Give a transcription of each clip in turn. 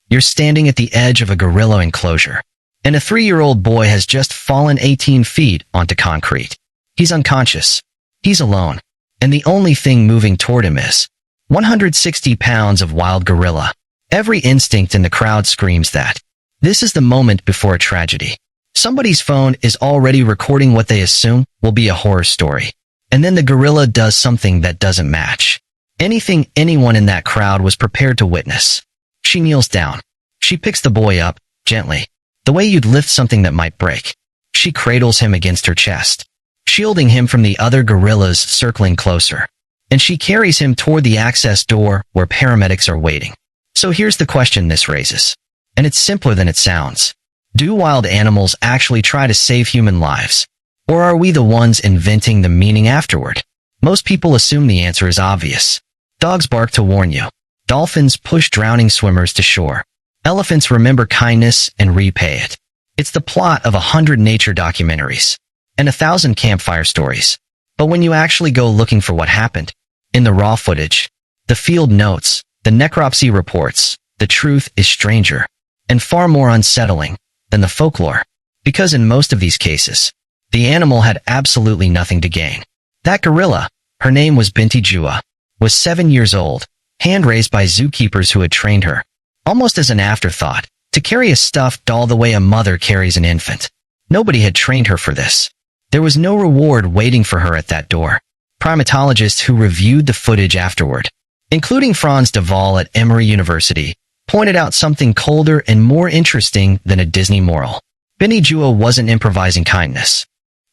You're standing at the edge of a gorilla enclosure, and a 3-year-old boy has just fallen 18 feet onto concrete. He's unconscious. He's alone, and the only thing moving toward him is 160 pounds of wild gorilla. Every instinct in the crowd screams that. This is the moment before a tragedy. Somebody's phone is already recording what they assume will be a horror story. And then the gorilla does something that doesn't match anything anyone in that crowd was prepared to witness. She kneels down. She picks the boy up, gently, the way you'd lift something that might break. She cradles him against her chest, shielding him from the other gorillas circling closer. And she carries him toward the access door where paramedics are waiting. So here's the question this raises. And it's simpler than it sounds. Do wild animals actually try to save human lives? Or are we the ones inventing the meaning afterward? Most people assume the answer is obvious. Dogs bark to warn you. Dolphins push drowning swimmers to shore. Elephants remember kindness and repay it. It's the plot of 100 nature documentaries and 1,000 campfire stories. But when you actually go looking for what happened, in the raw footage, the field notes, the necropsy reports, the truth is stranger and far more unsettling than the folklore. Because in most of these cases, the animal had absolutely nothing to gain. That gorilla, her name was Binti Jua, was 7 years old, hand-raised by zookeepers who had trained her, almost as an afterthought, to carry a stuffed doll the way a mother carries an infant. Nobody had trained her for this. There was no reward waiting for her at that door. Primatologists who reviewed the footage afterward, including Franz de Waal at Emory University, pointed out something colder and more interesting than a Disney moral. Binti Jua wasn't improvising kindness.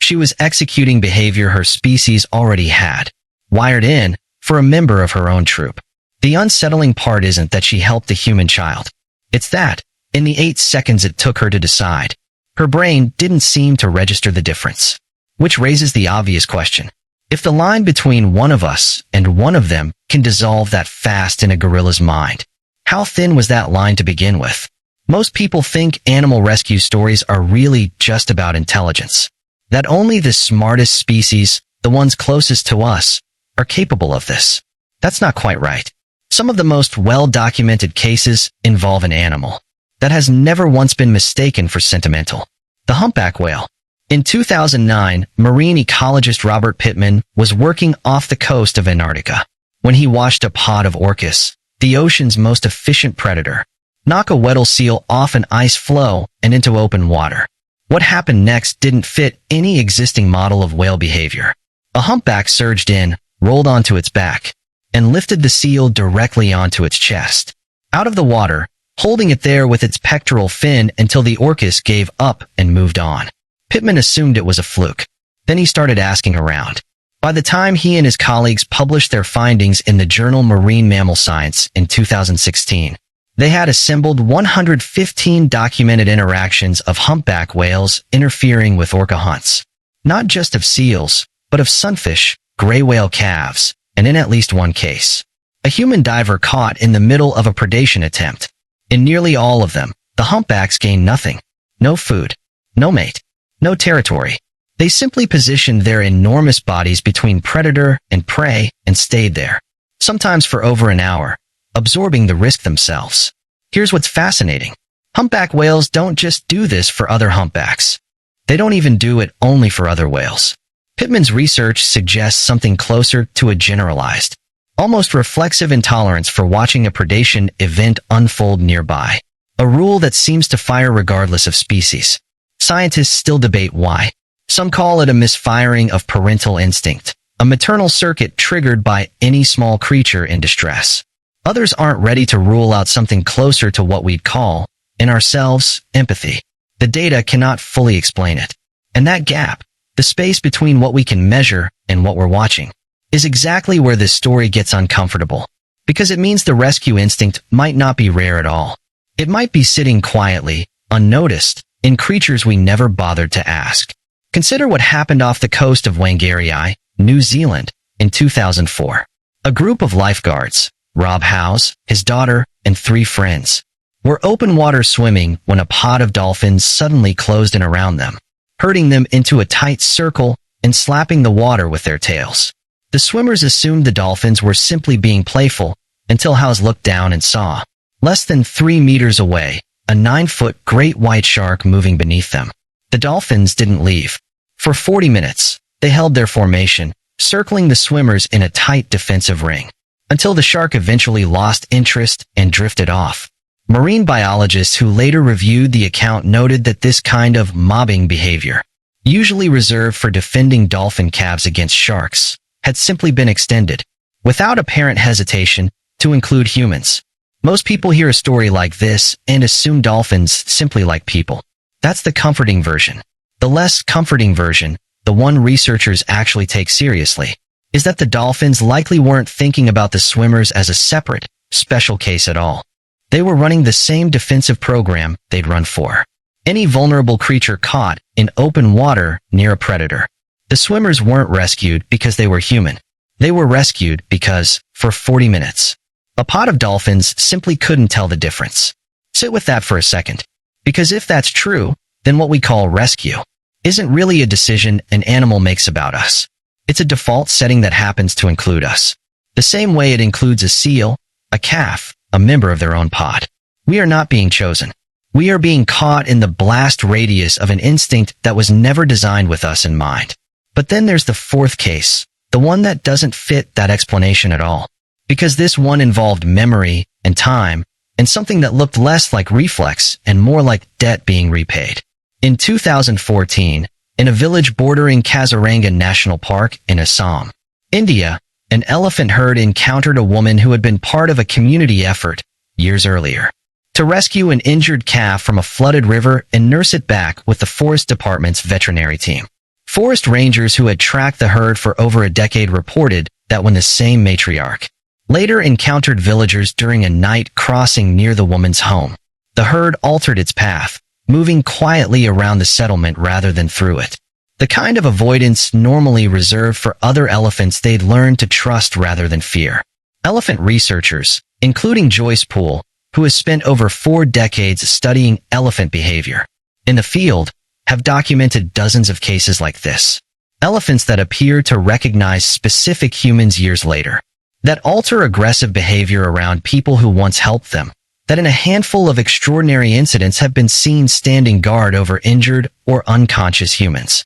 She was executing behavior her species already had, wired in, for a member of her own troop. The unsettling part isn't that she helped a human child. It's that, in the 8 seconds it took her to decide, her brain didn't seem to register the difference. Which raises the obvious question. If the line between one of us and one of them can dissolve that fast in a gorilla's mind, how thin was that line to begin with? Most people think animal rescue stories are really just about intelligence. That only the smartest species, the ones closest to us, are capable of this. That's not quite right. Some of the most well-documented cases involve an animal that has never once been mistaken for sentimental. The humpback whale. In 2009, marine ecologist Robert Pittman was working off the coast of Antarctica when he watched a pod of orcas, the ocean's most efficient predator, knock a Weddell seal off an ice floe and into open water. What happened next didn't fit any existing model of whale behavior. A humpback surged in, rolled onto its back, and lifted the seal directly onto its chest, out of the water, holding it there with its pectoral fin until the orcas gave up and moved on. Pittman assumed it was a fluke. Then he started asking around. By the time he and his colleagues published their findings in the journal Marine Mammal Science in 2016, they had assembled 115 documented interactions of humpback whales interfering with orca hunts. Not just of seals, but of sunfish, gray whale calves, and in at least one case, a human diver caught in the middle of a predation attempt. In nearly all of them, the humpbacks gained nothing. No food, no mate, no territory. They simply positioned their enormous bodies between predator and prey and stayed there, sometimes for over an hour, absorbing the risk themselves. Here's what's fascinating. Humpback whales don't just do this for other humpbacks. They don't even do it only for other whales. Pittman's research suggests something closer to a generalized, almost reflexive intolerance for watching a predation event unfold nearby. A rule that seems to fire regardless of species. Scientists still debate why. Some call it a misfiring of parental instinct, a maternal circuit triggered by any small creature in distress. Others aren't ready to rule out something closer to what we'd call, in ourselves, empathy. The data cannot fully explain it. And that gap, the space between what we can measure and what we're watching, is exactly where this story gets uncomfortable. Because it means the rescue instinct might not be rare at all. It might be sitting quietly, unnoticed, in creatures we never bothered to ask. Consider what happened off the coast of Whangarei, New Zealand, in 2004. A group of lifeguards, Rob Howes, his daughter, and 3 friends, were open water swimming when a pod of dolphins suddenly closed in around them, herding them into a tight circle and slapping the water with their tails. The swimmers assumed the dolphins were simply being playful until Howes looked down and saw Less than 3 meters away, a 9-foot great white shark moving beneath them. The dolphins didn't leave. For 40 minutes, they held their formation, circling the swimmers in a tight defensive ring, until the shark eventually lost interest and drifted off. Marine biologists who later reviewed the account noted that this kind of mobbing behavior, usually reserved for defending dolphin calves against sharks, had simply been extended, without apparent hesitation, to include humans. Most people hear a story like this and assume dolphins simply like people. That's the comforting version. The less comforting version, the one researchers actually take seriously, is that the dolphins likely weren't thinking about the swimmers as a separate, special case at all. They were running the same defensive program they'd run for any vulnerable creature caught in open water near a predator. The swimmers weren't rescued because they were human. They were rescued because, for 40 minutes, a pod of dolphins simply couldn't tell the difference. Sit with that for a second. Because if that's true, then what we call rescue isn't really a decision an animal makes about us. It's a default setting that happens to include us, the same way it includes a seal, a calf, a member of their own pod. We are not being chosen. We are being caught in the blast radius of an instinct that was never designed with us in mind. But then there's the fourth case, the one that doesn't fit that explanation at all. Because this one involved memory and time and something that looked less like reflex and more like debt being repaid. In 2014, in a village bordering Kaziranga National Park in Assam, India, an elephant herd encountered a woman who had been part of a community effort years earlier to rescue an injured calf from a flooded river and nurse it back with the forest department's veterinary team. Forest rangers who had tracked the herd for over a decade reported that when the same matriarch later encountered villagers during a night crossing near the woman's home, the herd altered its path, moving quietly around the settlement rather than through it. The kind of avoidance normally reserved for other elephants they'd learned to trust rather than fear. Elephant researchers, including Joyce Poole, who has spent over 4 decades studying elephant behavior in the field, have documented dozens of cases like this. Elephants that appear to recognize specific humans years later, that alter aggressive behavior around people who once helped them, that in a handful of extraordinary incidents have been seen standing guard over injured or unconscious humans,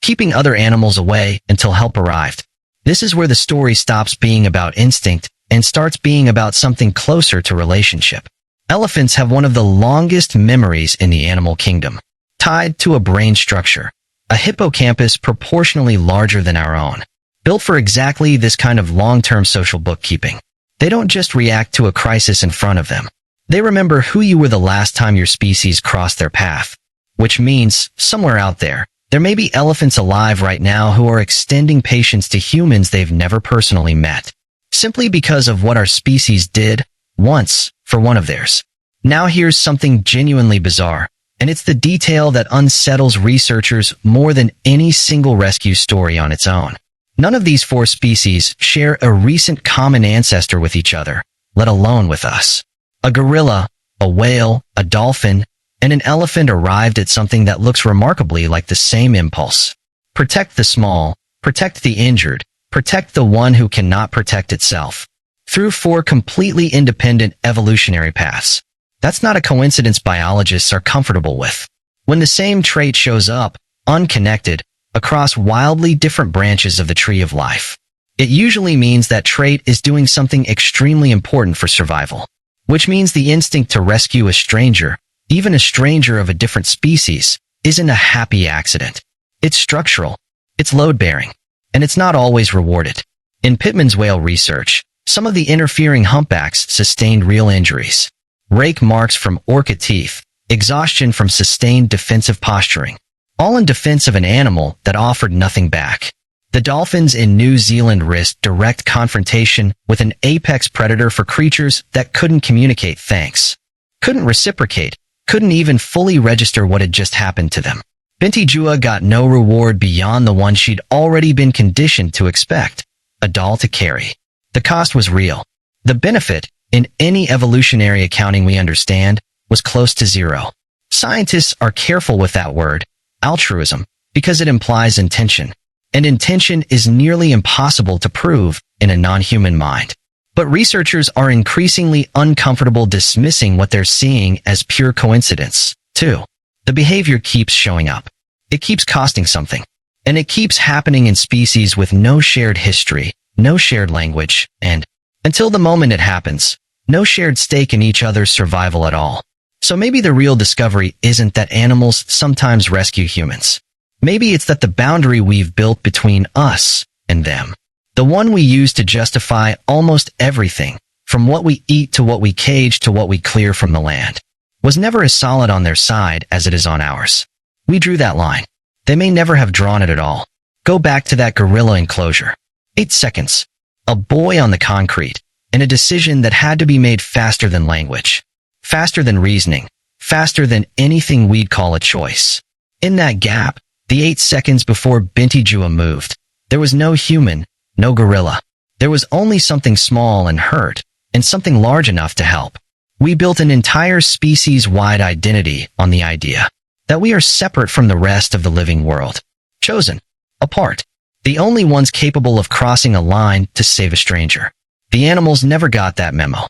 keeping other animals away until help arrived. This is where the story stops being about instinct and starts being about something closer to relationship. Elephants have one of the longest memories in the animal kingdom, tied to a brain structure, a hippocampus proportionally larger than our own, built for exactly this kind of long-term social bookkeeping. They don't just react to a crisis in front of them. They remember who you were the last time your species crossed their path, which means, somewhere out there, there may be elephants alive right now who are extending patience to humans they've never personally met, simply because of what our species did once for one of theirs. Now here's something genuinely bizarre, and it's the detail that unsettles researchers more than any single rescue story on its own. None of these 4 species share a recent common ancestor with each other, let alone with us. A gorilla, a whale, a dolphin, and an elephant arrived at something that looks remarkably like the same impulse. Protect the small, protect the injured, protect the one who cannot protect itself. Through 4 completely independent evolutionary paths. That's not a coincidence biologists are comfortable with. When the same trait shows up, unconnected, across wildly different branches of the tree of life, it usually means that trait is doing something extremely important for survival. Which means the instinct to rescue a stranger, even a stranger of a different species, isn't a happy accident. It's structural, it's load-bearing, and it's not always rewarded. In Pittman's whale research, some of the interfering humpbacks sustained real injuries. Rake marks from orca teeth, exhaustion from sustained defensive posturing, all in defense of an animal that offered nothing back. The dolphins in New Zealand risked direct confrontation with an apex predator for creatures that couldn't communicate thanks, couldn't reciprocate, couldn't even fully register what had just happened to them. Binti Jua got no reward beyond the one she'd already been conditioned to expect, a doll to carry. The cost was real. The benefit, in any evolutionary accounting we understand, was close to zero. Scientists are careful with that word, altruism, because it implies intention. And intention is nearly impossible to prove in a non-human mind. But researchers are increasingly uncomfortable dismissing what they're seeing as pure coincidence, too. The behavior keeps showing up. It keeps costing something. And it keeps happening in species with no shared history, no shared language, and, until the moment it happens, no shared stake in each other's survival at all. So maybe the real discovery isn't that animals sometimes rescue humans. Maybe it's that the boundary we've built between us and them, the one we use to justify almost everything, from what we eat to what we cage to what we clear from the land, was never as solid on their side as it is on ours. We drew that line. They may never have drawn it at all. Go back to that gorilla enclosure. 8 seconds. A boy on the concrete, and a decision that had to be made faster than language. Faster than reasoning. Faster than anything we'd call a choice. In that gap, the 8 seconds before Binti Jua moved, there was no human, no gorilla. There was only something small and hurt, and something large enough to help. We built an entire species-wide identity on the idea that we are separate from the rest of the living world. Chosen. Apart. The only ones capable of crossing a line to save a stranger. The animals never got that memo.